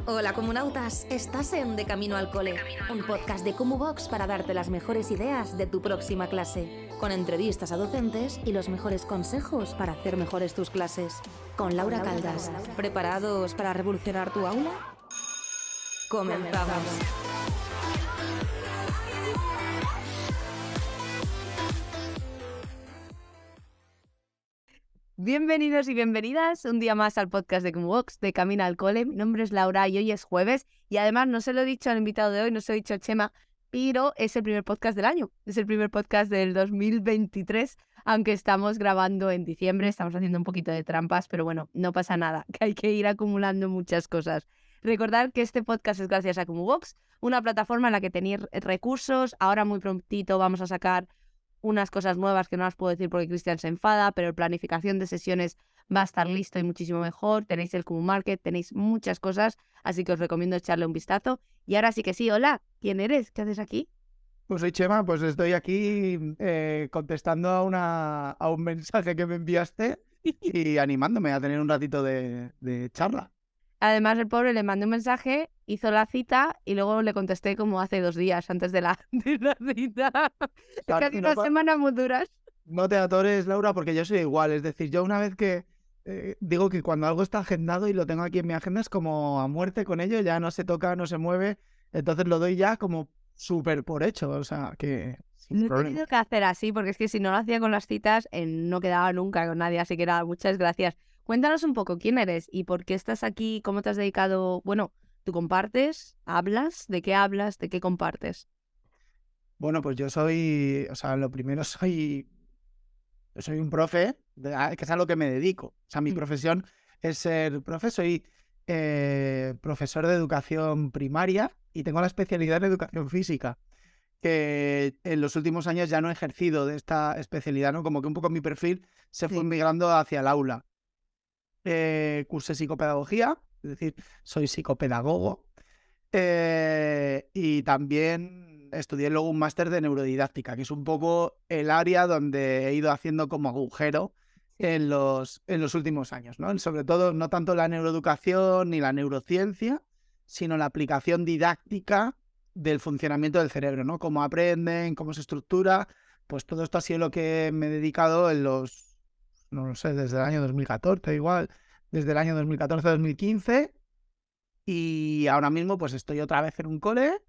Hola comunautas, estás en De Camino al Cole, un podcast de Comuvox para darte las mejores ideas de tu próxima clase, con entrevistas a docentes y los mejores consejos para hacer mejores tus clases. Con Laura Caldas, ¿preparados para revolucionar tu aula? ¡Comenzamos! Bienvenidos y bienvenidas un día más al podcast de Comuvox, de Camino al Cole. Mi nombre es Laura y hoy es jueves y además no se lo he dicho al invitado de hoy, no se lo he dicho a Chema, pero es el primer podcast del año, es el primer podcast del 2023, aunque estamos grabando en diciembre, estamos haciendo un poquito de trampas, pero bueno, no pasa nada, que hay que ir acumulando muchas cosas. Recordad que este podcast es gracias a Comuvox, una plataforma en la que tenéis recursos. Ahora muy prontito vamos a sacar unas cosas nuevas que no las puedo decir porque Cristian se enfada, pero planificación de sesiones va a estar listo y muchísimo mejor. Tenéis el Comu Market, tenéis muchas cosas, así que os recomiendo echarle un vistazo. Y ahora sí que sí, hola, ¿quién eres? ¿Qué haces aquí? Pues soy Chema, pues estoy aquí contestando a un mensaje que me enviaste y animándome a tener un ratito de charla. Además, el pobre le mandé un mensaje, hizo la cita y luego le contesté como hace 2 días antes de la cita. Es casi No, 2 semanas muy duras. no te atores, Laura, porque yo soy igual. Es decir, yo una vez que digo que cuando algo está agendado y lo tengo aquí en mi agenda es como a muerte con ello, ya no se toca, no se mueve, entonces lo doy ya como súper por hecho, o sea, que sin Lo he problema. tenido que hacer así, porque es que si no lo hacía con las citas, no quedaba nunca con nadie. Así que nada, muchas gracias. Cuéntanos un poco quién eres y por qué estás aquí, cómo te has dedicado. Bueno, ¿tú compartes? ¿Hablas? ¿De qué hablas? ¿De qué compartes? Bueno, pues yo soy, o sea, lo primero soy un profe, que es a lo que me dedico. O sea, mi profesión es ser profe, soy profesor de educación primaria y tengo la especialidad en educación física, que en los últimos años ya no he ejercido de esta especialidad, ¿no? Como que un poco mi perfil se fue migrando hacia el aula. Cursé psicopedagogía, es decir, soy psicopedagogo. Y también estudié luego un máster de neurodidáctica, que es un poco el área donde he ido haciendo como agujero en los últimos años, ¿no? Sobre todo, no tanto la neuroeducación ni la neurociencia, sino la aplicación didáctica del funcionamiento del cerebro, ¿no? Cómo aprenden, cómo se estructura. Pues todo esto ha sido lo que me he dedicado no lo sé, desde el año 2014 igual, desde el año 2014-2015. Y ahora mismo pues estoy otra vez en un cole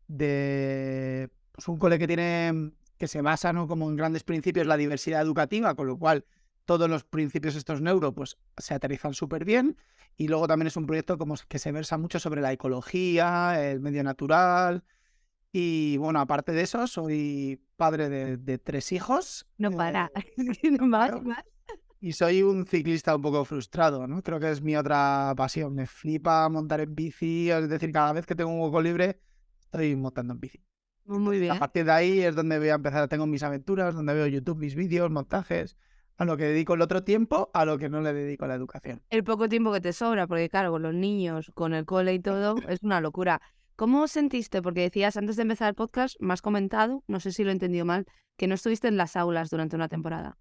pues un cole que se basa, ¿no?, como en grandes principios la diversidad educativa, con lo cual todos los principios estos neuro pues se aterrizan súper bien. Y luego también es un proyecto como que se versa mucho sobre la ecología, el medio natural. Y bueno, aparte de eso, soy padre de 3 hijos. No para. No más, más. Y soy un ciclista un poco frustrado, ¿no? Creo que es mi otra pasión. Me flipa montar en bici, es decir, cada vez que tengo un hueco libre, estoy montando en bici. Muy A bien. partir de ahí es donde voy a empezar, tengo mis aventuras, donde veo YouTube, mis vídeos, montajes, a lo que dedico el otro tiempo, a lo que no le dedico a la educación. El poco tiempo que te sobra, porque claro, con los niños, con el cole y todo, es una locura. ¿Cómo os sentiste? Porque decías antes de empezar el podcast, me has comentado, no sé si lo he entendido mal, que no estuviste en las aulas durante una temporada.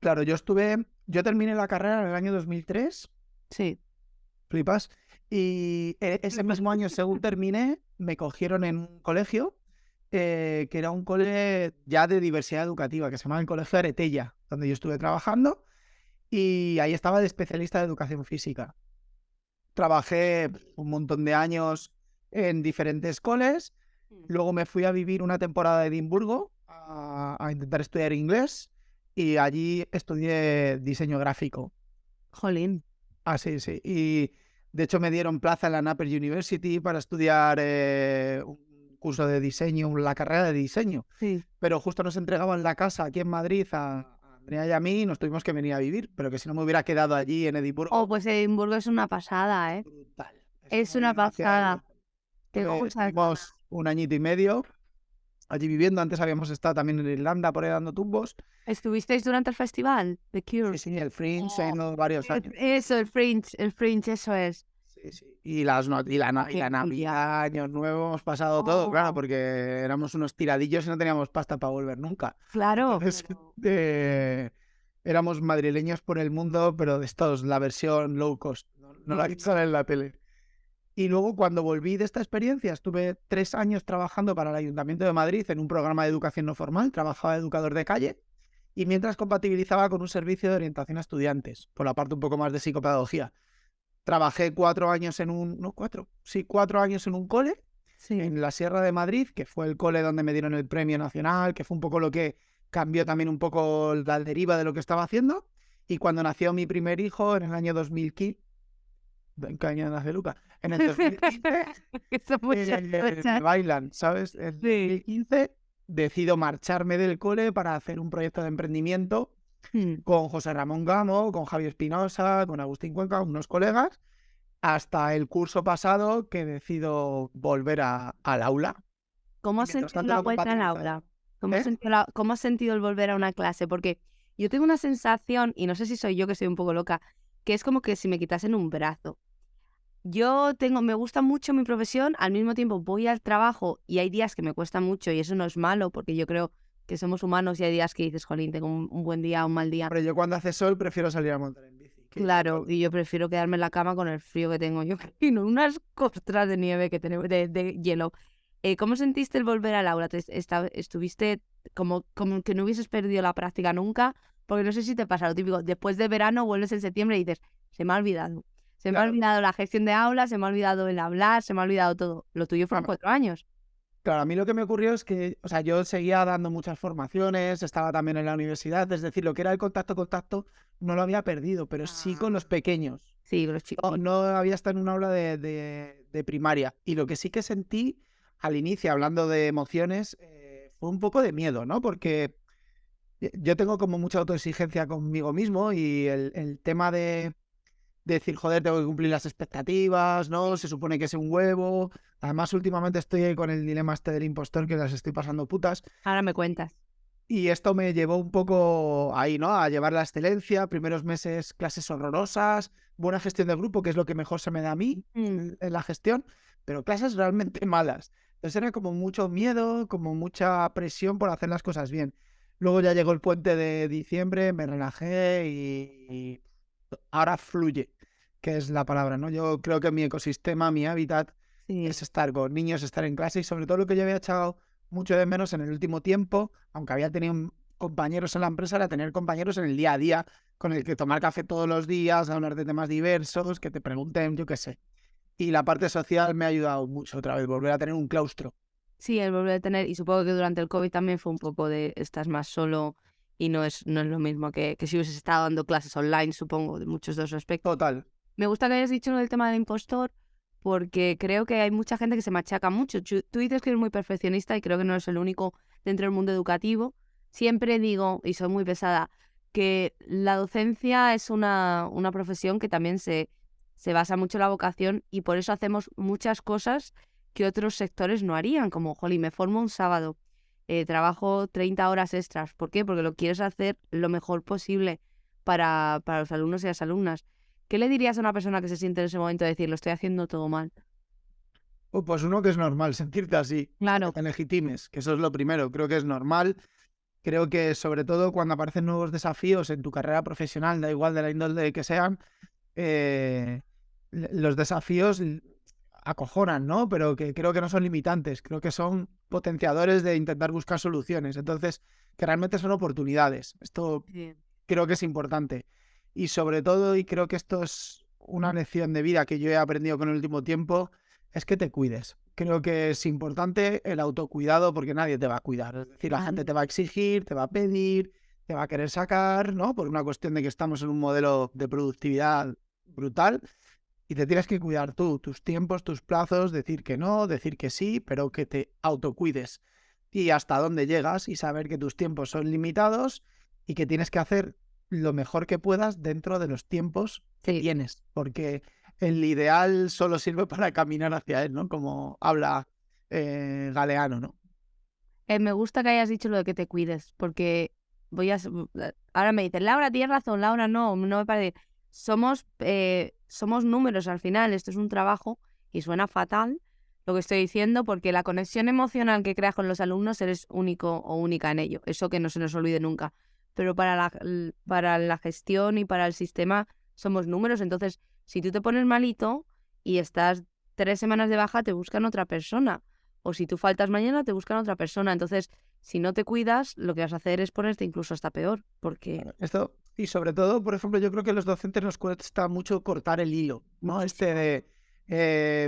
Claro, yo terminé la carrera en el año 2003, Sí. flipas, y ese mismo año, según terminé, me cogieron en un colegio que era un cole ya de diversidad educativa, que se llamaba el Colegio Aretella, donde yo estuve trabajando, y ahí estaba de especialista de educación física. Trabajé un montón de años en diferentes coles, luego me fui a vivir una temporada a Edimburgo a intentar estudiar inglés, y allí estudié diseño gráfico. Jolín. Ah, sí, sí. Y de hecho me dieron plaza en la Napier University para estudiar un curso de diseño, la carrera de diseño. Sí. Pero justo nos entregaban la casa aquí en Madrid a Andrea y a mí y nos tuvimos que venir a vivir. Pero que si no me hubiera quedado allí en Edimburgo... Oh, pues Edimburgo es una pasada, ¿eh? Brutal. Es una pasada. Estuvimos un añito y medio allí viviendo. Antes habíamos estado también en Irlanda por ahí dando tumbos. ¿Estuvisteis durante el festival The Cure? Sí, el Fringe en varios años. Eso, el Fringe, eso es. Sí, sí. Y la Navidad, Años Nuevos, hemos pasado todo, claro, porque éramos unos tiradillos y no teníamos pasta para volver nunca. Claro. Entonces, éramos madrileños por el mundo, pero de estos, la versión low cost, no la que sale en la tele. Y luego cuando volví de esta experiencia, estuve 3 años trabajando para el Ayuntamiento de Madrid en un programa de educación no formal, trabajaba de educador de calle, y mientras compatibilizaba con un servicio de orientación a estudiantes, por la parte un poco más de psicopedagogía. Trabajé 4 años en un... No, 4. Sí, 4 años en un cole, en la Sierra de Madrid, que fue el cole donde me dieron el premio nacional, que fue un poco lo que cambió también un poco la deriva de lo que estaba haciendo. Y cuando nació mi primer hijo en el año 2015, ¿en qué año nace Luca? En el 2015, Eso muchas cosas. bailan, ¿sabes? En Sí. 2015 decido marcharme del cole para hacer un proyecto de emprendimiento con José Ramón Gamo, con Javi Espinosa, con Agustín Cuenca, unos colegas, hasta el curso pasado que decido volver al aula. ¿Cómo Y has mientras sentido tanto la lo vuelta al compatibilizo. aula? ¿Cómo has sentido el volver a una clase? Porque yo tengo una sensación, y no sé si soy yo que soy un poco loca, que es como que si me quitasen un brazo. Me gusta mucho mi profesión, al mismo tiempo voy al trabajo y hay días que me cuesta mucho y eso no es malo porque yo creo que somos humanos y hay días que dices, jolín, tengo un buen día, un mal día. Pero yo cuando hace sol prefiero salir a montar en bici. Claro, y yo prefiero quedarme en la cama con el frío que tengo yo, y no unas costras de nieve que tenemos, de hielo. ¿Cómo sentiste el volver al aula? ¿Estuviste como que no hubieses perdido la práctica nunca? Porque no sé si te pasa lo típico, después de verano vuelves en septiembre y dices, se me ha olvidado. Se me ha Claro. olvidado la gestión de aula, se me ha olvidado el hablar, se me ha olvidado todo. Lo tuyo fueron 4 años. Claro, a mí lo que me ocurrió es que, o sea, yo seguía dando muchas formaciones, estaba también en la universidad, es decir, lo que era el contacto no lo había perdido, pero sí con los pequeños. Sí, los chicos. No había estado en un aula de primaria. Y lo que sí que sentí al inicio, hablando de emociones, fue un poco de miedo, ¿no? Porque yo tengo como mucha autoexigencia conmigo mismo y el tema de decir, joder, tengo que cumplir las expectativas, ¿no? Se supone que es un huevo. Además, últimamente estoy ahí con el dilema este del impostor que las estoy pasando putas. Ahora me cuentas. Y esto me llevó un poco ahí, ¿no? A llevar la excelencia, primeros meses clases horrorosas, buena gestión de grupo, que es lo que mejor se me da a mí en la gestión, pero clases realmente malas. Entonces era como mucho miedo, como mucha presión por hacer las cosas bien. Luego ya llegó el puente de diciembre, me relajé y ahora fluye, que es la palabra, ¿no? Yo creo que mi ecosistema, mi hábitat Sí. es estar con niños, estar en clase y sobre todo lo que yo había echado mucho de menos en el último tiempo, aunque había tenido compañeros en la empresa, era tener compañeros en el día a día con el que tomar café todos los días, hablar de temas diversos, que te pregunten, yo qué sé. Y la parte social me ha ayudado mucho otra vez, volver a tener un claustro. Sí, el volver a tener, y supongo que durante el COVID también fue un poco de estás más solo y no es lo mismo que si hubieses estado dando clases online, supongo, de muchos de los aspectos. Total. Me gusta que hayas dicho lo del tema del impostor, porque creo que hay mucha gente que se machaca mucho. Tú dices que eres muy perfeccionista y creo que no eres el único dentro del mundo educativo. Siempre digo, y soy muy pesada, que la docencia es una profesión que también se basa mucho en la vocación y por eso hacemos muchas cosas que otros sectores no harían, como, jolín, me formo un sábado, trabajo 30 horas extras. ¿Por qué? Porque lo quieres hacer lo mejor posible para los alumnos y las alumnas. ¿Qué le dirías a una persona que se siente en ese momento de decir, lo estoy haciendo todo mal? Pues uno, que es normal sentirte así, Claro. que te legitimes, que eso es lo primero, creo que es normal. Creo que sobre todo cuando aparecen nuevos desafíos en tu carrera profesional, da igual de la índole que sean, los desafíos acojonan, ¿no? Pero que creo que no son limitantes, creo que son potenciadores de intentar buscar soluciones. Entonces, que realmente son oportunidades. Esto Sí. creo que es importante. Y sobre todo, y creo que esto es una lección de vida que yo he aprendido con el último tiempo, es que te cuides. Creo que es importante el autocuidado porque nadie te va a cuidar. Es decir, la gente te va a exigir, te va a pedir, te va a querer sacar, ¿no? Por una cuestión de que estamos en un modelo de productividad brutal y te tienes que cuidar tú, tus tiempos, tus plazos, decir que no, decir que sí, pero que te autocuides. Y hasta dónde llegas y saber que tus tiempos son limitados y que tienes que hacer lo mejor que puedas dentro de los tiempos que Sí. tienes, porque el ideal solo sirve para caminar hacia él, ¿no? Como habla Galeano, ¿no? Me gusta que hayas dicho lo de que te cuides, porque ahora me dicen, Laura, tienes razón, Laura, no me parece. Somos números al final, esto es un trabajo y suena fatal lo que estoy diciendo, porque la conexión emocional que creas con los alumnos eres único o única en ello, eso que no se nos olvide nunca. Pero para la gestión y para el sistema somos números, entonces si tú te pones malito y estás 3 semanas de baja te buscan otra persona. O si tú faltas mañana, te buscan otra persona. Entonces, si no te cuidas, lo que vas a hacer es ponerte incluso hasta peor. Porque Esto, y sobre todo, por ejemplo, yo creo que a los docentes nos cuesta mucho cortar el hilo, ¿no?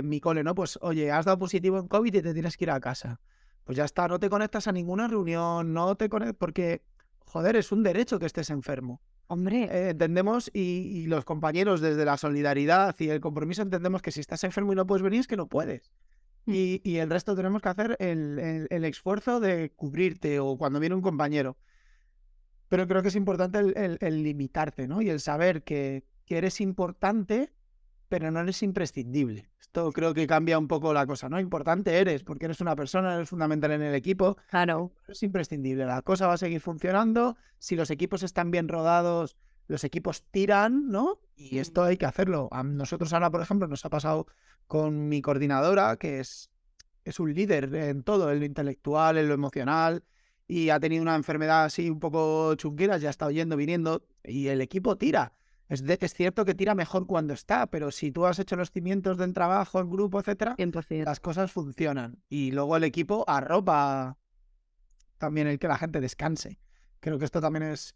Mi cole, ¿no? Pues, oye, has dado positivo en COVID y te tienes que ir a casa. Pues ya está, no te conectas a ninguna reunión, no te conectas, porque, joder, es un derecho que estés enfermo. hombre, Entendemos, y los compañeros desde la solidaridad y el compromiso entendemos que si estás enfermo y no puedes venir es que no puedes. Y el resto tenemos que hacer el esfuerzo de cubrirte o cuando viene un compañero. Pero creo que es importante el limitarte, ¿no? Y el saber que eres importante, pero no eres imprescindible. Esto creo que cambia un poco la cosa, ¿no? Importante eres, porque eres una persona, eres fundamental en el equipo. claro. No es imprescindible. La cosa va a seguir funcionando. Si los equipos están bien rodados, los equipos tiran, ¿no? Y esto hay que hacerlo. A nosotros ahora, por ejemplo, nos ha pasado con mi coordinadora, que es un líder en todo, en lo intelectual, en lo emocional, y ha tenido una enfermedad así un poco chunguera, ya está yendo, viniendo, y el equipo tira. Es cierto que tira mejor cuando está, pero si tú has hecho los cimientos del trabajo, en grupo, etcétera, 100%. las cosas funcionan. Y luego el equipo arropa también el que la gente descanse. Creo que esto también es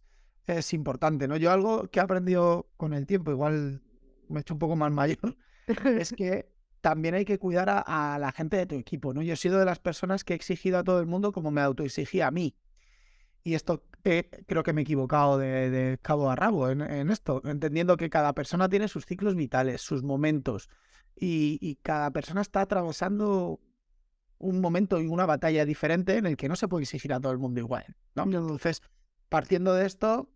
importante, ¿no? Yo algo que he aprendido con el tiempo, igual me he hecho un poco más mayor, es que también hay que cuidar a la gente de tu equipo, ¿no? Yo he sido de las personas que he exigido a todo el mundo como me autoexigía a mí. Y esto creo que me he equivocado de cabo a rabo en esto, entendiendo que cada persona tiene sus ciclos vitales, sus momentos, y cada persona está atravesando un momento y una batalla diferente en el que no se puede exigir a todo el mundo igual, ¿no? No. Entonces, partiendo de esto,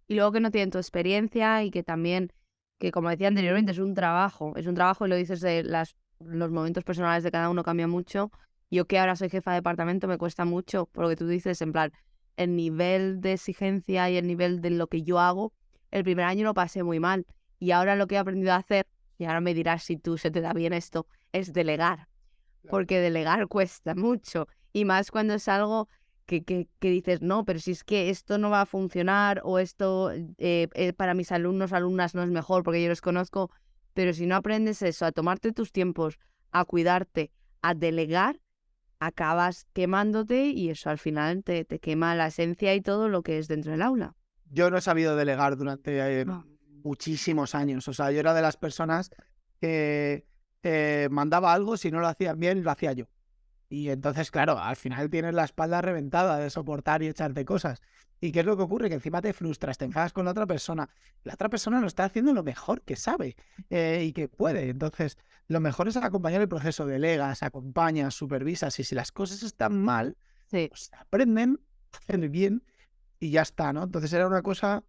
Y luego que no tienen tu experiencia y que también, que como decía anteriormente, es un trabajo y lo dices de los momentos personales de cada uno cambia mucho. Yo que ahora soy jefa de departamento me cuesta mucho, por lo que tú dices, en plan, el nivel de exigencia y el nivel de lo que yo hago, el primer año lo pasé muy mal. Y ahora lo que he aprendido a hacer, y ahora me dirás si tú se te da bien esto, es delegar. Porque delegar cuesta mucho. Y más cuando es algo que dices, no, pero si es que esto no va a funcionar o esto para mis alumnos, alumnas no es mejor porque yo los conozco, pero si no aprendes eso, a tomarte tus tiempos, a cuidarte, a delegar, acabas quemándote y eso al final te quema la esencia y todo lo que es dentro del aula. yo no he sabido delegar durante No. muchísimos años. O sea, yo era de las personas que mandaba algo, si no lo hacían bien, lo hacía yo. Y entonces, claro, al final tienes la espalda reventada de soportar y echarte cosas. ¿Y qué es lo que ocurre? Que encima te frustras, te enfadas con la otra persona. La otra persona lo está haciendo lo mejor que sabe y que puede. Entonces, lo mejor es acompañar el proceso. Delegas, acompañas, supervisas. Y si las cosas están mal, Sí. pues aprenden a hacer bien y ya está, ¿no? Entonces era una cosa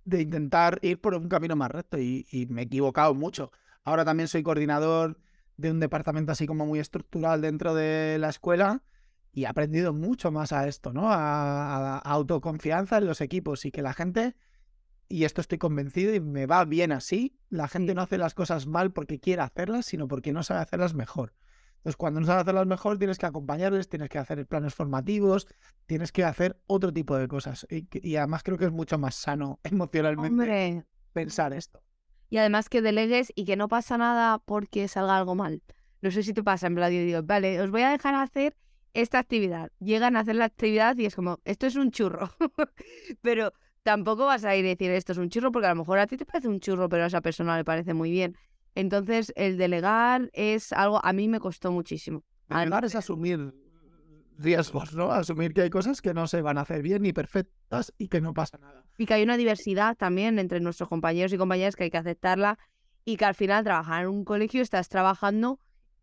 de intentar ir por un camino más recto y me he equivocado mucho. Ahora también soy coordinador de un departamento así como muy estructural dentro de la escuela y he aprendido mucho más a esto, ¿no? A autoconfianza en los equipos y que la gente, y esto estoy convencido y me va bien así, la gente Sí. no hace las cosas mal porque quiere hacerlas, sino porque no sabe hacerlas mejor. Entonces, cuando no sabes hacerlas mejor, tienes que acompañarles, tienes que hacer planes formativos, tienes que hacer otro tipo de cosas. Y además creo que es mucho más sano emocionalmente Hombre. pensar esto. Y además que delegues y que no pasa nada porque salga algo mal. No sé si te pasa, en plan, yo digo, vale, os voy a dejar hacer esta actividad. Llegan a hacer la actividad y es como, esto es un churro. Pero tampoco vas a ir a decir, esto es un churro, porque a lo mejor a ti te parece un churro, pero a esa persona le parece muy bien. Entonces, el delegar es algo, a mí me costó muchísimo. Delegar es asumir riesgos, ¿no? Asumir que hay cosas que no se van a hacer bien ni perfectas y que no pasa nada. Y que hay una diversidad también entre nuestros compañeros y compañeras que hay que aceptarla y que al final trabajar en un colegio estás trabajando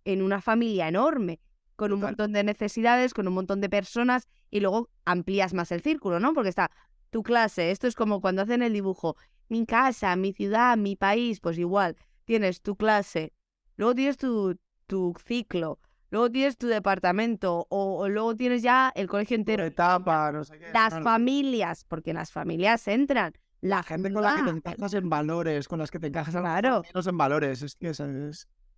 en una familia enorme, con un Total. montón de necesidades, con un montón de personas y luego amplías más el círculo, ¿no? Porque está tu clase, esto es como cuando hacen el dibujo, mi casa, mi ciudad, mi país, pues igual, tienes tu clase, luego tienes tu ciclo, luego tienes tu departamento o luego tienes ya el colegio entero. Etapa, no sé qué. Las No, familias, porque las familias entran. La gente con la que te ciudad, encajas en valores, con las que te encajas claro. menos en valores. Es que Es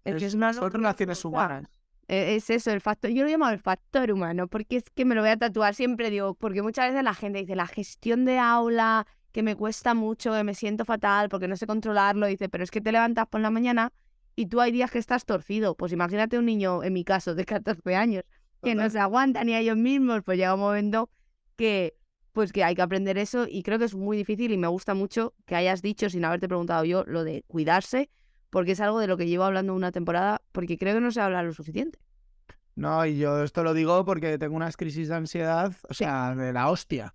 que es una son relaciones locura. humanas. Es eso, el factor, yo lo llamo el factor humano, porque es que me lo voy a tatuar, siempre digo, porque muchas veces la gente dice, la gestión de aula, que me cuesta mucho, que me siento fatal, porque no sé controlarlo, dice, pero es que te levantas por la mañana y tú hay días que estás torcido. Pues imagínate un niño, en mi caso, de 14 años, que no se aguanta ni a ellos mismos, pues llega un momento que pues que hay que aprender eso y creo que es muy difícil y me gusta mucho que hayas dicho, sin haberte preguntado yo, lo de cuidarse, porque es algo de lo que llevo hablando una temporada, porque creo que no se habla lo suficiente. No, y yo esto lo digo porque tengo unas crisis de ansiedad, o sea, de la hostia.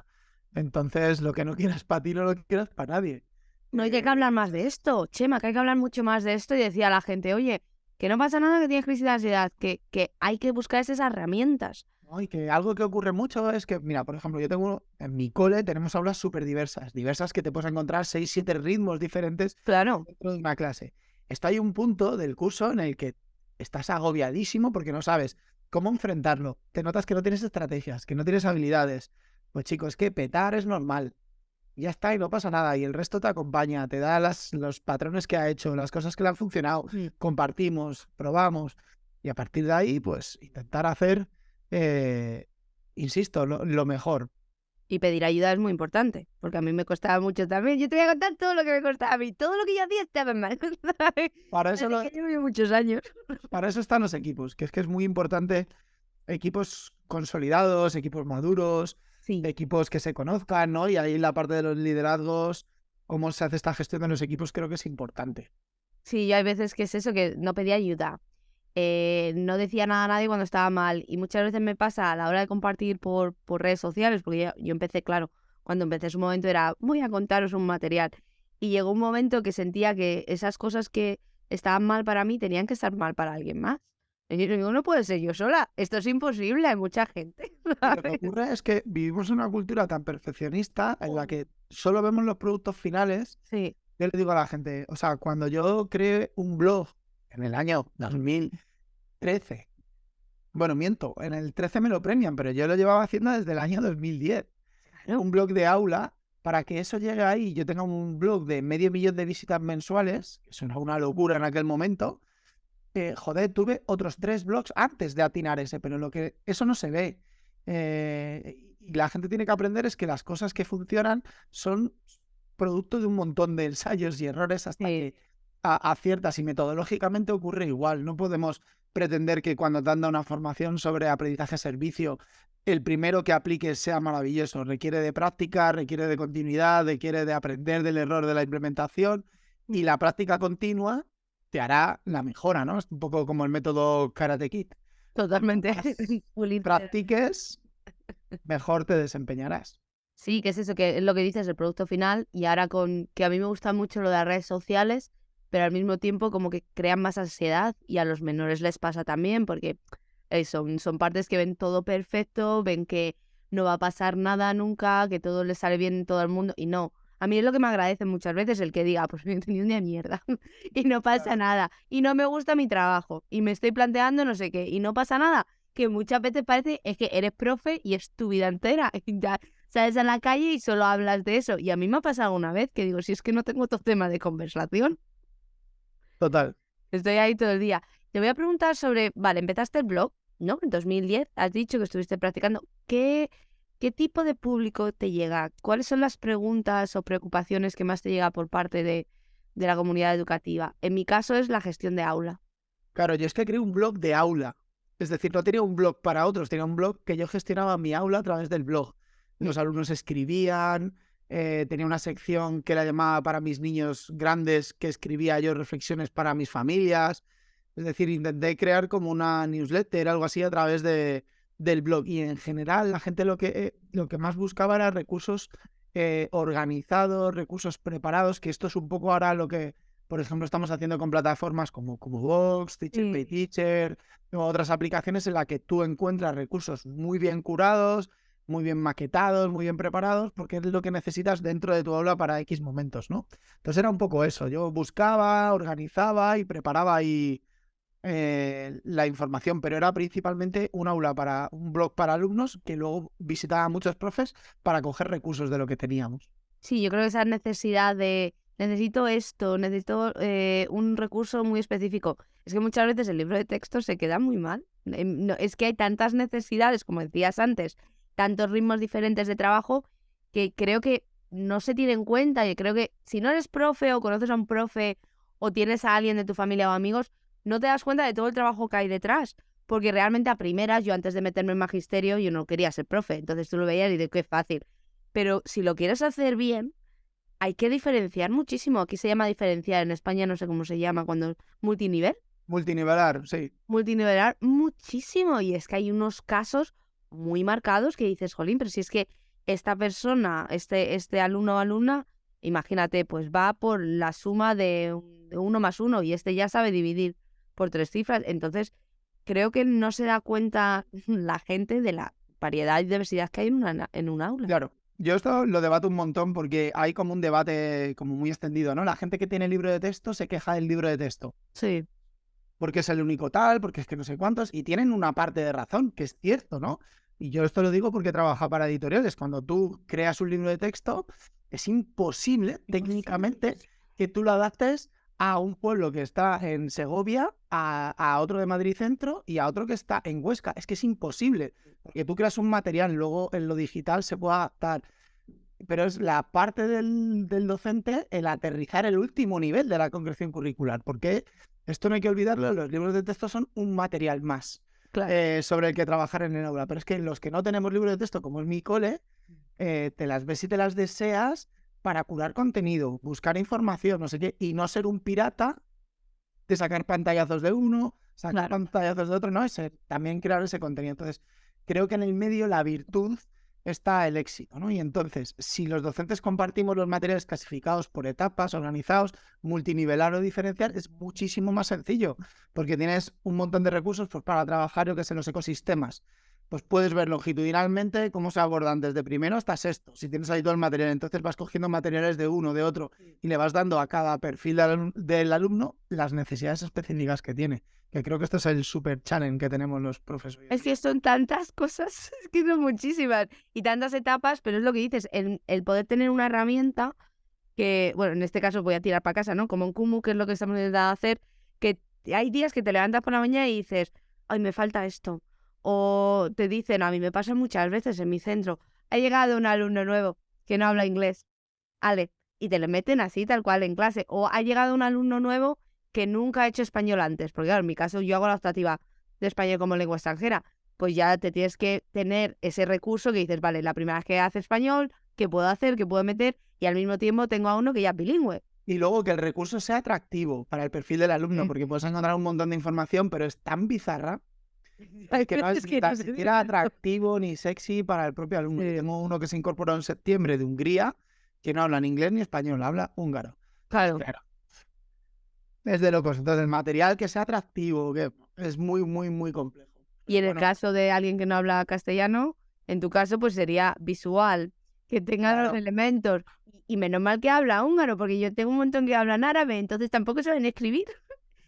Entonces, lo que no quieras para ti, no lo quieras para nadie. No hay que hablar más de esto, Chema, que hay que hablar mucho más de esto y decía a la gente, oye, que no pasa nada que tienes crisis de ansiedad, que hay que buscar esas herramientas. ¿No? Y que algo que ocurre mucho es que, mira, por ejemplo, yo tengo, en mi cole tenemos aulas súper diversas que te puedes encontrar 6, 7 ritmos diferentes Claro. dentro de una clase. Esto hay un punto del curso en el que estás agobiadísimo porque no sabes cómo enfrentarlo. Te notas que no tienes estrategias, que no tienes habilidades. Pues chicos, es que petar es normal. Ya está y no pasa nada. Y el resto te acompaña, te da los patrones que ha hecho, las cosas que le han funcionado. Compartimos, probamos. Y a partir de ahí, pues intentar hacer, insisto, lo mejor. Y pedir ayuda es muy importante, porque a mí me costaba mucho también. Yo te voy a contar todo lo que me costaba a mí. Todo lo que yo hacía estaba mal. Para eso, Así que llevo muchos años. para eso están los equipos, que es muy importante. Equipos consolidados, equipos maduros, Sí. equipos que se conozcan, ¿no? Y ahí la parte de los liderazgos, cómo se hace esta gestión de los equipos, creo que es importante. Sí, yo hay veces que es eso, que no pedía ayuda. No decía nada a nadie cuando estaba mal. Y muchas veces me pasa a la hora de compartir por redes sociales, porque yo empecé, claro, cuando empecé en su momento era, voy a contaros un material. Y llegó un momento que sentía que esas cosas que estaban mal para mí tenían que estar mal para alguien más. Y yo digo, no puedo ser yo sola, esto es imposible, hay mucha gente. Lo que ocurre es que vivimos en una cultura tan perfeccionista en la que solo vemos los productos finales. Sí. Yo le digo a la gente, o sea, cuando yo creé un blog en el año 2013, bueno, miento, en el 13 me lo premian, pero yo lo llevaba haciendo desde el año 2010. Claro. Un blog de aula, para que eso llegue ahí y yo tenga un blog de 500.000 de visitas mensuales, que eso era una locura en aquel momento. Joder, tuve otros 3 blogs antes de atinar ese, pero eso no se ve. Y la gente tiene que aprender es que las cosas que funcionan son producto de un montón de ensayos y errores hasta que aciertas, y metodológicamente ocurre igual. No podemos pretender que cuando te dan una formación sobre aprendizaje a servicio, el primero que apliques sea maravilloso. Requiere de práctica, requiere de continuidad, requiere de aprender del error de la implementación, y la práctica continua te hará la mejora, ¿no? Es un poco como el método Karate Kid. Totalmente. Practiques, mejor te desempeñarás. Sí, que es eso, que es lo que dices, el producto final, y ahora con que a mí me gusta mucho lo de las redes sociales, pero al mismo tiempo como que crean más ansiedad y a los menores les pasa también, porque son partes que ven todo perfecto, ven que no va a pasar nada nunca, que todo les sale bien en todo el mundo, y no. A mí es lo que me agradece muchas veces el que diga, pues me he tenido un día de mierda y no pasa nada, y no me gusta mi trabajo, y me estoy planteando no sé qué, y no pasa nada, que muchas veces parece es que eres profe y es tu vida entera, y ya sales a la calle y solo hablas de eso. Y a mí me ha pasado una vez que digo, si es que no tengo otro tema de conversación, Total. estoy ahí todo el día. Te voy a preguntar sobre, vale, empezaste el blog, ¿no? En 2010, has dicho que estuviste practicando. ¿Qué tipo de público te llega? ¿Cuáles son las preguntas o preocupaciones que más te llega por parte de la comunidad educativa? En mi caso es la gestión de aula. Claro, yo es que creé un blog de aula. Es decir, no tenía un blog para otros, tenía un blog que yo gestionaba mi aula a través del blog. Los alumnos escribían, tenía una sección que la llamaba para mis niños grandes, que escribía yo reflexiones para mis familias. Es decir, intenté crear como una newsletter, algo así, a través del blog. Y en general la gente lo que más buscaba era recursos organizados, recursos preparados, que esto es un poco ahora lo que, por ejemplo, estamos haciendo con plataformas como Box, Teacher Pay Teacher, o otras aplicaciones en las que tú encuentras recursos muy bien curados, muy bien maquetados, muy bien preparados, porque es lo que necesitas dentro de tu aula para X momentos, ¿no? Entonces era un poco eso. Yo buscaba, organizaba y preparaba ahí la información, pero era principalmente un blog para alumnos que luego visitaba a muchos profes para coger recursos de lo que teníamos. Sí, yo creo que esa necesidad de necesito esto, necesito un recurso muy específico. Es que muchas veces el libro de texto se queda muy mal. Es que hay tantas necesidades, como decías antes, tantos ritmos diferentes de trabajo, que creo que no se tiene en cuenta. Y creo que si no eres profe o conoces a un profe o tienes a alguien de tu familia o amigos, no te das cuenta de todo el trabajo que hay detrás. Porque realmente a primeras, yo antes de meterme en magisterio, yo no quería ser profe. Entonces tú lo veías y dices, qué fácil. Pero si lo quieres hacer bien, hay que diferenciar muchísimo. Aquí se llama diferenciar, en España no sé cómo se llama, cuando multinivel. Multinivelar, sí. Multinivelar muchísimo. Y es que hay unos casos muy marcados que dices, jolín, pero si es que esta persona, este alumno o alumna, imagínate, pues va por la suma de 1 más 1 y este ya sabe dividir por 3 cifras. Entonces, creo que no se da cuenta la gente de la variedad y diversidad que hay en un aula. Claro. Yo esto lo debato un montón porque hay como un debate como muy extendido, ¿no? La gente que tiene libro de texto se queja del libro de texto. Sí. Porque es el único tal, porque es que no sé cuántos, y tienen una parte de razón, que es cierto, ¿no? Y yo esto lo digo porque trabajo para editoriales. Cuando tú creas un libro de texto, es imposible técnicamente que tú lo adaptes a un pueblo que está en Segovia, a otro de Madrid Centro y a otro que está en Huesca. Es que es imposible, porque tú creas un material, luego en lo digital se puede adaptar. Pero es la parte del docente el aterrizar el último nivel de la concreción curricular, porque esto no hay que olvidarlo, los libros de texto son un material más Claro. sobre el que trabajar en el aula. Pero es que los que no tenemos libros de texto, como es mi cole, te las ves y te las deseas para curar contenido, buscar información, no sé qué, y no ser un pirata de sacar pantallazos de uno, sacar Claro. pantallazos de otro, no, es también crear ese contenido. Entonces, creo que en el medio la virtud está el éxito, ¿no? Y entonces, si los docentes compartimos los materiales clasificados por etapas, organizados, multinivelar o diferenciar, es muchísimo más sencillo, porque tienes un montón de recursos pues, para trabajar, yo que sé, en los ecosistemas. Pues puedes ver longitudinalmente cómo se abordan desde primero hasta sexto, si tienes ahí todo el material. Entonces vas cogiendo materiales de uno, de otro, y le vas dando a cada perfil del alumno las necesidades específicas que tiene. Que creo que esto es el super challenge que tenemos los profesores. Es que son tantas cosas, es que son muchísimas y tantas etapas, pero es lo que dices, el poder tener una herramienta que, bueno, en este caso voy a tirar para casa, ¿no? Como un Kumu, que es lo que estamos intentando hacer, que hay días que te levantas por la mañana y dices, ay, me falta esto. O te dicen, a mí me pasa muchas veces en mi centro, ha llegado un alumno nuevo que no habla inglés, ale, y te lo meten así, tal cual, en clase. O ha llegado un alumno nuevo que nunca ha hecho español antes, porque claro, en mi caso yo hago la optativa de español como lengua extranjera, pues ya te tienes que tener ese recurso que dices, vale, la primera vez que hace español, ¿qué puedo hacer? ¿Qué puedo meter? Y al mismo tiempo tengo a uno que ya es bilingüe. Y luego que el recurso sea atractivo para el perfil del alumno, porque puedes encontrar un montón de información, pero es tan bizarra que no es ni tan siquiera atractivo ni sexy para el propio alumno. Sí. Tengo uno que se incorporó en septiembre de Hungría, que no habla ni inglés ni español, habla húngaro. Claro. Claro. Es de locos. Entonces, el material que sea atractivo, que es muy, muy, muy complejo. Y en el Bueno, caso de alguien que no habla castellano, en tu caso, pues sería visual, que tenga los claro. elementos. Y menos mal que habla húngaro, porque yo tengo un montón que hablan árabe, entonces tampoco saben escribir.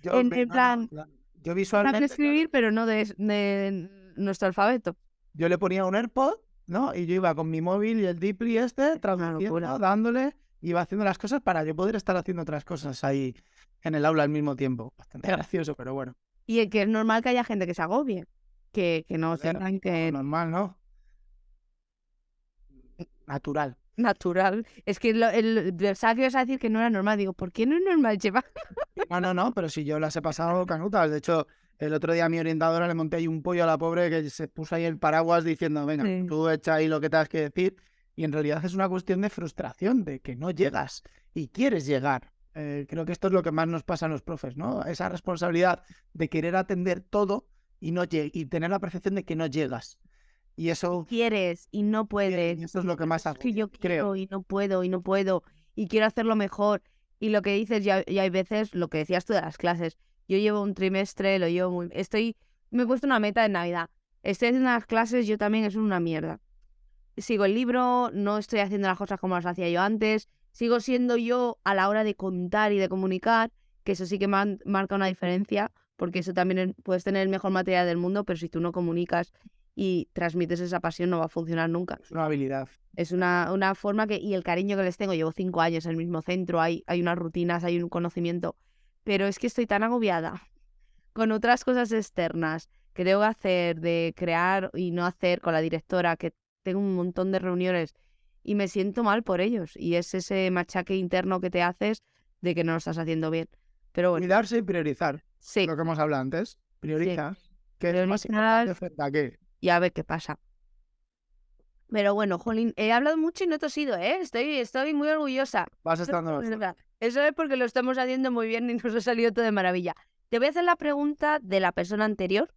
Yo, En no, no, plan, claro. Yo saben visualmente, escribir, claro, pero no de nuestro alfabeto. yo le ponía un AirPod, ¿no? Y yo iba con mi móvil y el Deeply Una traduciendo, locura. dándole, iba haciendo las cosas para yo poder estar haciendo otras cosas ahí en el aula al mismo tiempo. Bastante gracioso, pero bueno. Y que es normal que haya gente que se agobie, que no Joder, sientan que normal, ¿no? Natural. natural. Es que pensaba que ibas a decir que no era normal. Digo, ¿por qué no es normal, Cheva? No, pero si yo las he pasado canutas. De hecho, el otro día a mi orientadora le monté ahí un pollo a la pobre que se puso ahí el paraguas diciendo, venga, Sí. tú echa ahí lo que tengas que decir. Y en realidad es una cuestión de frustración, de que no llegas y quieres llegar. Creo que esto es lo que más nos pasa a los profes, ¿no? Esa responsabilidad de querer atender todo y, y tener la percepción de que no llegas. Y eso, Quieres y no puedes. y eso es lo que más Es que agobia, yo quiero creo. y no puedo y no puedo y quiero hacerlo mejor. Y lo que dices, ya hay veces, lo que decías tú de las clases, yo llevo un trimestre, lo llevo muy... me he puesto una meta en Navidad. Estoy haciendo las clases, yo también es una mierda. Sigo el libro, no estoy haciendo las cosas como las hacía yo antes, sigo siendo yo a la hora de contar y de comunicar, que eso sí que marca una diferencia, porque eso también puedes tener el mejor material del mundo, pero si tú no comunicas y transmites esa pasión no va a funcionar nunca. Es una habilidad. Es una forma que, y el cariño que les tengo, llevo 5 años en el mismo centro, hay unas rutinas, hay un conocimiento, pero es que estoy tan agobiada con otras cosas externas que tengo que hacer, de crear y no hacer con la directora, que tengo un montón de reuniones y me siento mal por ellos. Y es ese machaque interno que te haces de que no lo estás haciendo bien. Pero bueno, Cuidarse y priorizar. sí, Lo que hemos hablado antes. Prioriza. ¿Qué es más Priorizar. importante frente a qué? y a ver qué pasa. Pero bueno, jolín, he hablado mucho y no he tosido, ¿eh? Estoy muy orgullosa. Vas Eso estando es mejor. verdad. Eso es porque lo estamos haciendo muy bien y nos ha salido todo de maravilla. Te voy a hacer la pregunta de la persona anterior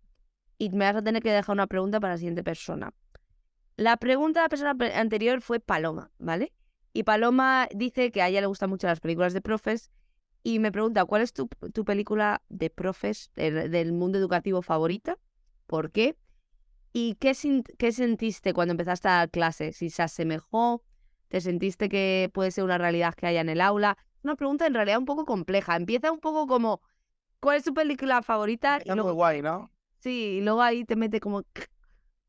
y me vas a tener que dejar una pregunta para la siguiente persona. La pregunta de la persona anterior fue Paloma, ¿vale? Y Paloma dice que a ella le gustan mucho las películas de profes y me pregunta, ¿cuál es tu película de profes del mundo educativo favorita? ¿Por qué? ¿Y qué sentiste cuando empezaste a dar clase? ¿Si se asemejó? ¿Te sentiste que puede ser una realidad que haya en el aula? Una pregunta en realidad un poco compleja. Empieza un poco como, ¿cuál es tu película favorita? Está muy guay, ¿no? Sí, y luego ahí te mete como...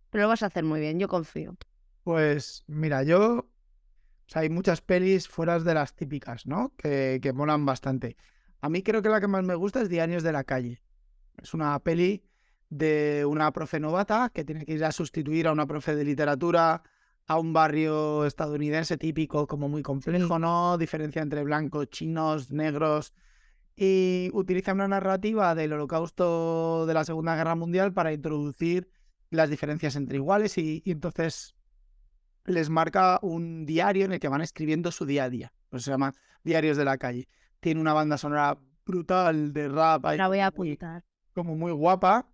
Pero lo vas a hacer muy bien, yo confío. Pues mira, o sea, hay muchas pelis fuera de las típicas, ¿no? Que molan bastante. A mí creo que la que más me gusta es Diarios de la calle. Es una peli de una profe novata que tiene que ir a sustituir a una profe de literatura a un barrio estadounidense típico, como muy complejo, ¿no? Diferencia entre blancos, chinos, negros. Y utiliza una narrativa del Holocausto de la Segunda Guerra Mundial para introducir las diferencias entre iguales y entonces les marca un diario en el que van escribiendo su día a día. Pues se llama Diarios de la calle. Tiene una banda sonora brutal de rap ahí La voy a muy, apuntar. como muy guapa.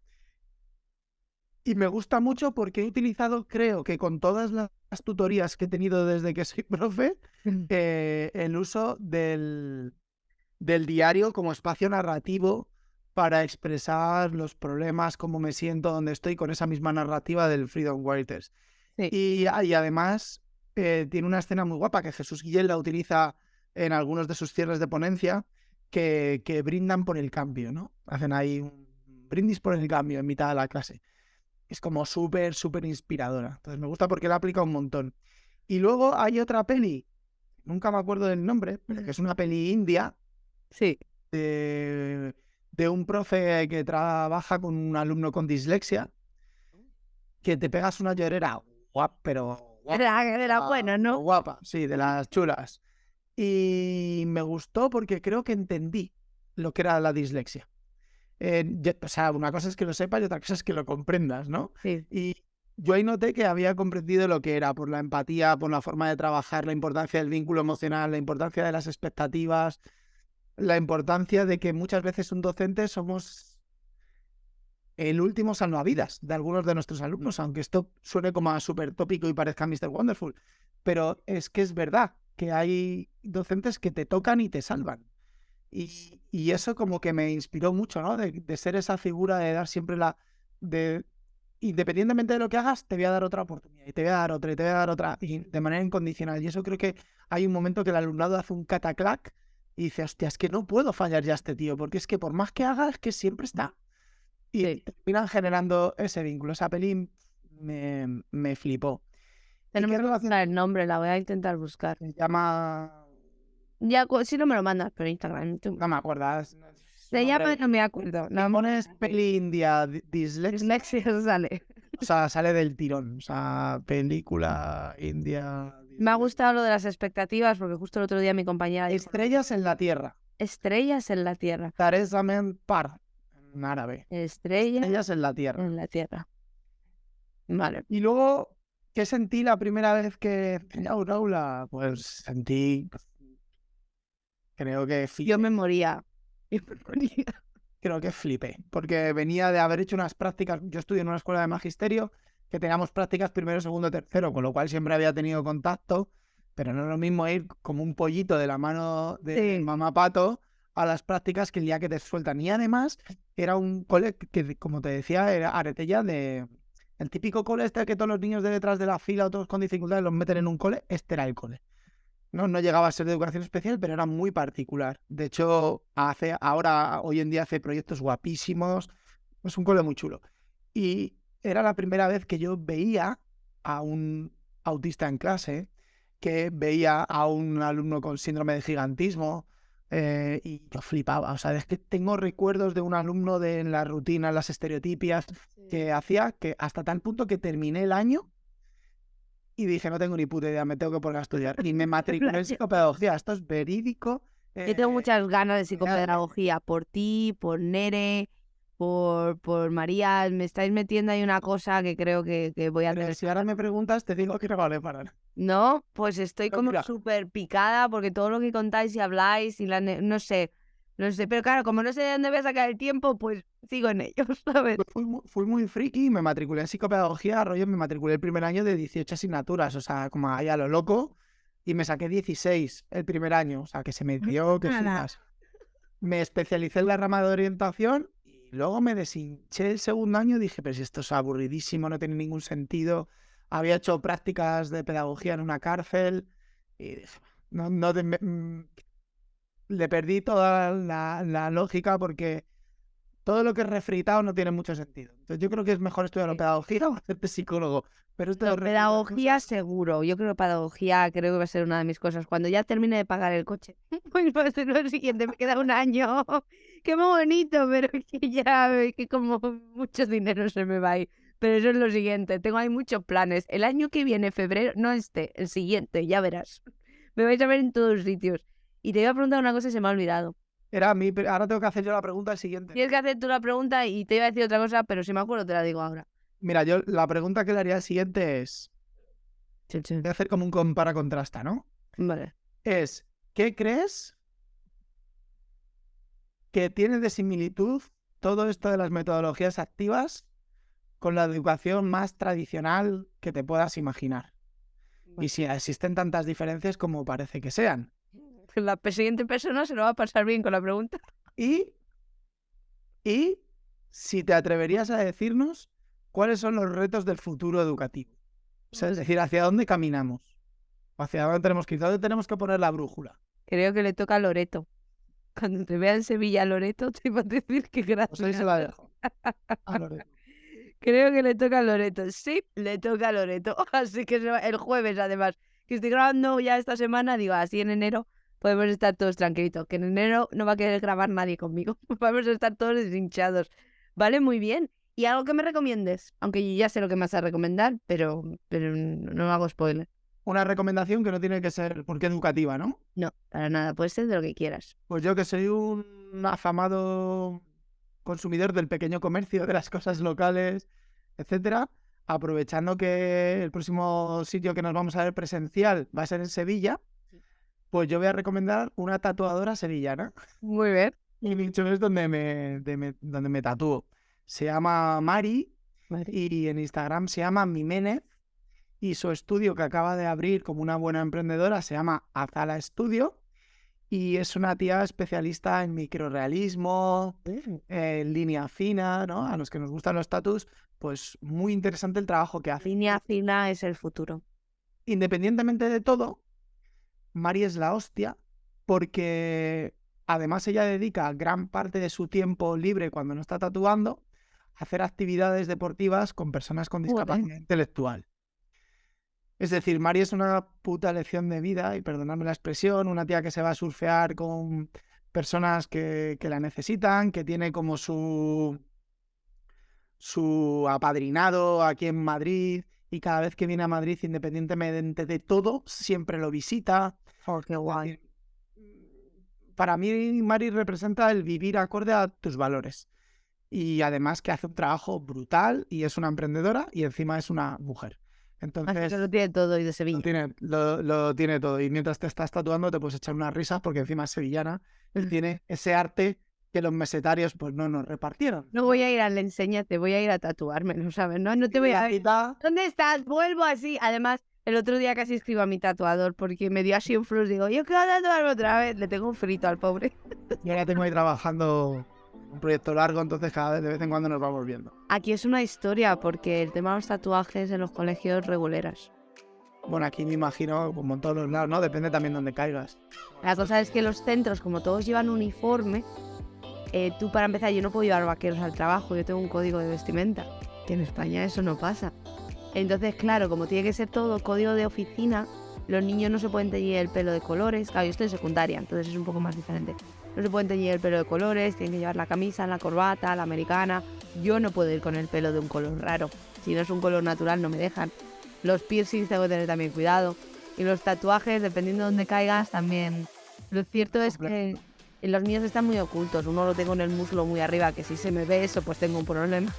Y me gusta mucho porque he utilizado, creo que con todas las tutorías que he tenido desde que soy profe, el uso del diario como espacio narrativo para expresar los problemas, cómo me siento, dónde estoy, con esa misma narrativa del Freedom Writers. Sí. Y además tiene una escena muy guapa que Jesús Guillén la utiliza en algunos de sus cierres de ponencia, que brindan por el cambio, ¿no? Hacen ahí un brindis por el cambio en mitad de la clase. Es como súper, súper inspiradora. Entonces me gusta porque la aplica un montón. Y luego hay otra peli, nunca me acuerdo del nombre, pero que es una peli india Sí. de un profe que trabaja con un alumno con dislexia, que te pegas una llorera guapa, pero guapa, Era bueno, ¿no? guapa, sí, de las chulas. Y me gustó porque creo que entendí lo que era la dislexia. O sea, una cosa es que lo sepas y otra cosa es que lo comprendas, ¿no? Sí. Y yo ahí noté que había comprendido lo que era por la empatía, por la forma de trabajar, la importancia del vínculo emocional, la importancia de las expectativas, la importancia de que muchas veces un docente somos el último salvavidas de algunos de nuestros alumnos, aunque esto suene como a súper tópico y parezca Mr. Wonderful, pero es que es verdad que hay docentes que te tocan y te salvan. Y eso como que me inspiró mucho, ¿no? De ser esa figura, de dar siempre independientemente de lo que hagas, te voy a dar otra oportunidad, y te voy a dar otra, y te voy a dar otra, y de manera incondicional. Y eso creo que hay un momento que el alumnado hace un cataclac y dice, hostia, es que no puedo fallar ya a este tío, porque es que por más que haga, es que siempre está. Y Sí. terminan generando ese vínculo. Esa peli me flipó. Tenemos qué que relación buscar el nombre, la voy a intentar buscar. se llama? Ya, si no me lo mandas por Instagram. No me acuerdo. Se llama, no me acuerdo. No pones peli india dislexia, Dislexia sale. o sea, sale del tirón. O sea, película india. Me ha gustado lo de las expectativas porque justo el otro día mi compañera dijo Estrellas en la Tierra. estrellas en la Tierra. Taresamen Par, en árabe. Estrellas Estrellas en la Tierra. en la Tierra. Vale. Y luego, ¿qué sentí la primera vez que fui a un aula? Pues sentí, creo que Yo me moría. creo que flipé, porque venía de haber hecho unas prácticas, yo estudié en una escuela de magisterio, que teníamos prácticas primero, segundo, tercero, con lo cual siempre había tenido contacto, pero no es lo mismo ir como un pollito de la mano de Sí. mamá pato a las prácticas que el día que te sueltan. Y además era un cole que, como te decía, era Aretella el típico cole este que todos los niños de detrás de la fila o todos con dificultades los meten en un cole, este era el cole. No llegaba a ser de educación especial, pero era muy particular. De hecho, hoy en día hace proyectos guapísimos. Es un cole muy chulo. Y era la primera vez que yo veía a un autista en clase, que veía a un alumno con síndrome de gigantismo, y yo flipaba. O sea, es que tengo recuerdos de un alumno en la rutina, en las estereotipias, que hacía que hasta tal punto que terminé el año y dije, no tengo ni puta idea, me tengo que poner a estudiar. Y me matriculé en psicopedagogía. Esto es verídico Yo tengo muchas ganas de psicopedagogía por ti, por Nere, por María. Me estáis metiendo ahí una cosa que creo que voy a Pero tener. si ahora me preguntas, te digo que no vale para nada. No, pues estoy No, como mira. súper picada porque todo lo que contáis y habláis y no sé, pero claro, como no sé de dónde voy a sacar el tiempo, pues sigo en ello, ¿sabes? Fui muy friki y me matriculé en psicopedagogía, rollo, me matriculé el primer año de 18 asignaturas, o sea, como ahí a lo loco, y me saqué 16 el primer año, o sea, que se me dio que Nada. flipas. Me especialicé en la rama de orientación y luego me deshinché el segundo año y dije, pero si esto es aburridísimo, no tiene ningún sentido. Había hecho prácticas de pedagogía en una cárcel y dije, le perdí toda la lógica porque todo lo que es refritado no tiene mucho sentido. Entonces yo creo que es mejor estudiar Sí. pedagogía o hacerte psicólogo. Pero esto de refritar Pedagogía cosas, seguro, yo creo que pedagogía creo que va a ser una de mis cosas. Cuando ya termine de pagar el coche, pues va a ser lo siguiente, me queda un año. Qué muy bonito, pero que ya que como mucho dinero se me va a ir. Pero eso es lo siguiente, tengo ahí muchos planes. El año que viene, febrero, no el siguiente, ya verás. Me vais a ver en todos sitios. Y te iba a preguntar una cosa y se me ha olvidado. era mi... Ahora tengo que hacer yo la pregunta siguiente. Tienes que hacer tú la pregunta y te iba a decir otra cosa, pero si me acuerdo te la digo ahora. Mira, yo la pregunta que le haría siguiente es... Chun, chun. Voy a hacer como un compara-contrasta, ¿no? Vale. Es, ¿qué crees que tiene de similitud todo esto de las metodologías activas con la educación más tradicional que te puedas imaginar? Y si existen tantas diferencias como parece que sean. La siguiente persona se lo va a pasar bien con la pregunta. Y si te atreverías a decirnos cuáles son los retos del futuro educativo. O sea, es decir, hacia dónde caminamos. O hacia dónde tenemos que ir, dónde tenemos que poner la brújula. Creo que le toca a Loreto. Cuando te vea en Sevilla, Loreto, te va a decir que Pues ahí gracias. se la dejo. A Loreto. Creo que le toca a Loreto. Sí, le toca a Loreto. Así que el jueves, además, que estoy grabando ya esta semana, digo, así en enero podemos estar todos tranquilitos. Que en enero no va a querer grabar nadie conmigo. Vamos a estar todos deshinchados. Vale, muy bien. ¿Y algo que me recomiendes? Aunque yo ya sé lo que me vas a recomendar, pero no hago spoiler. Una recomendación que no tiene que ser porque educativa, ¿no? No, para nada. Puede ser de lo que quieras. Pues yo que soy un afamado consumidor del pequeño comercio, de las cosas locales, etcétera, aprovechando que el próximo sitio que nos vamos a ver presencial va a ser en Sevilla, pues yo voy a recomendar una tatuadora sevillana. Muy bien. Y dicho es donde me tatúo. Se llama Mari Vale. y en Instagram se llama Miménez y su estudio que acaba de abrir como una buena emprendedora se llama Azala Studio y es una tía especialista en microrrealismo, en línea fina, ¿no? A los que nos gustan los tatus, pues muy interesante el trabajo que hace. Línea fina es el futuro. Independientemente de todo, Mari es la hostia porque además ella dedica gran parte de su tiempo libre cuando no está tatuando a hacer actividades deportivas con personas con discapacidad intelectual. Es decir, Mari es una puta lección de vida, y perdonadme la expresión, una tía que se va a surfear con personas que la necesitan, que tiene como su apadrinado aquí en Madrid y cada vez que viene a Madrid, independientemente de todo, siempre lo visita. Oh, qué guay. Para mí, Mari representa el vivir acorde a tus valores. Y además que hace un trabajo brutal y es una emprendedora y encima es una mujer. Entonces, Así que lo tiene todo y de lo Sevilla. tiene todo. Y mientras te estás tatuando te puedes echar unas risas porque encima es sevillana. Él tiene ese arte que los mesetarios pues no nos repartieron. No voy a ir a la enséñate, voy a ir a tatuármelo, ¿sabes? No te voy a ver. ¿Dónde estás? Vuelvo así. Además, el otro día casi escribo a mi tatuador porque me dio así un flux. Digo, yo quiero tatuarme otra vez. Le tengo un frito al pobre. Y ahora tengo ahí trabajando un proyecto largo, entonces cada vez de vez en cuando nos vamos viendo. Aquí es una historia porque el tema de los tatuajes en los colegios reguleras. Bueno, aquí me imagino como en todos los lados, ¿no? Depende también de dónde caigas. La cosa es que los centros, como todos llevan uniforme, tú para empezar, yo no puedo llevar vaqueros al trabajo, yo tengo un código de vestimenta, que en España eso no pasa. Entonces, claro, como tiene que ser todo código de oficina, los niños no se pueden teñir el pelo de colores. Claro, yo estoy en secundaria, entonces es un poco más diferente. No se pueden teñir el pelo de colores, tienen que llevar la camisa, la corbata, la americana. Yo no puedo ir con el pelo de un color raro. Si no es un color natural, no me dejan. Los piercings tengo que tener también cuidado. Y los tatuajes, dependiendo de dónde caigas, también Lo cierto es que los míos están muy ocultos. Uno lo tengo en el muslo muy arriba, que si se me ve eso, pues tengo un problema.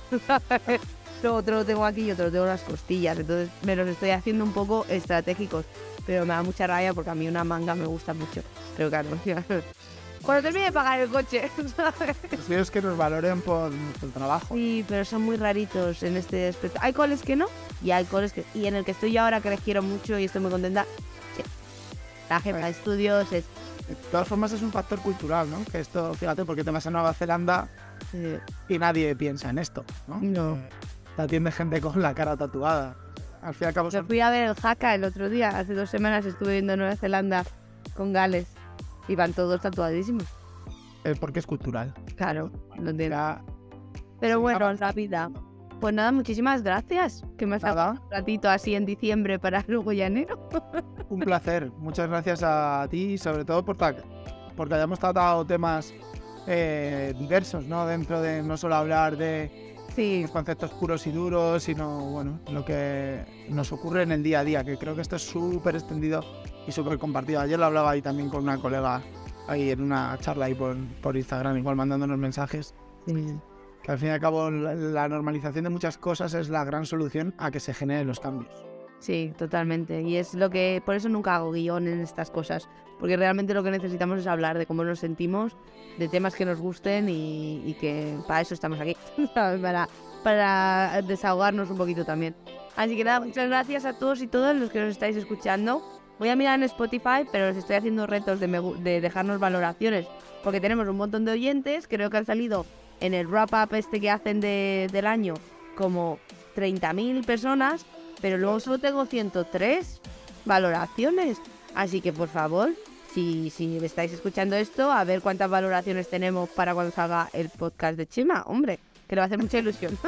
Lo otro lo tengo aquí y otro lo tengo en las costillas. Entonces me los estoy haciendo un poco estratégicos. Pero me da mucha rabia porque a mí una manga me gusta mucho. Pero claro, cuando termine de pagar el coche, ¿sabes? Lo es que nos valoren por nuestro trabajo. Sí, pero son muy raritos en este aspecto. Hay coles que no y hay coles que... Y en el que estoy yo ahora, que les quiero mucho y estoy muy contenta, sí. La jefa de estudios es... De todas formas es un factor cultural, ¿no? Que esto, fíjate, porque te vas a Nueva Zelanda y nadie piensa en esto, ¿no? No. Te atiende gente con la cara tatuada. Al fin y al cabo... Yo fui a ver el Haka el otro día, hace 2 semanas estuve viendo Nueva Zelanda con Gales y van todos tatuadísimos. Porque es cultural. Claro, lo entiendo. Ya, Pero sí, bueno, la vida. Pues nada, muchísimas gracias. Que me has dado nada, un ratito así en diciembre para luego ya enero. un placer. Muchas gracias a ti y sobre todo porque hayamos tratado temas diversos, ¿no? Dentro de no solo hablar de Sí, los conceptos puros y duros, sino, bueno, lo que nos ocurre en el día a día, que creo que esto es súper extendido y súper compartido. Ayer lo hablaba ahí también con una colega, ahí en una charla ahí por Instagram, igual mandándonos mensajes, sí. que al fin y al cabo la normalización de muchas cosas es la gran solución a que se generen los cambios. Sí, totalmente. Y es lo que... Por eso nunca hago guión en estas cosas. Porque realmente lo que necesitamos es hablar de cómo nos sentimos, de temas que nos gusten y que para eso estamos aquí. ¿Sabes? Para desahogarnos un poquito también. Así que nada, muchas gracias a todos y todas los que nos estáis escuchando. Voy a mirar en Spotify, pero os estoy haciendo retos de dejarnos valoraciones. Porque tenemos un montón de oyentes. Creo que han salido en el wrap-up este que hacen del año como 30.000 personas. Pero luego solo tengo 103 valoraciones. Así que, por favor, si estáis escuchando esto, a ver cuántas valoraciones tenemos para cuando salga el podcast de Chema. Hombre, que le va a hacer mucha ilusión.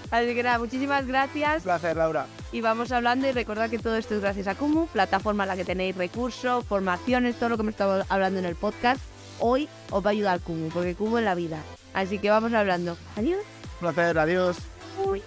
Así que nada, muchísimas gracias. Un placer, Laura. Y vamos hablando y recordad que todo esto es gracias a Kumu, plataforma en la que tenéis recursos, formaciones, todo lo que hemos estado hablando en el podcast. Hoy os va a ayudar Kumu, porque Kumu es la vida. Así que vamos hablando. Adiós. Un placer, adiós. Uy.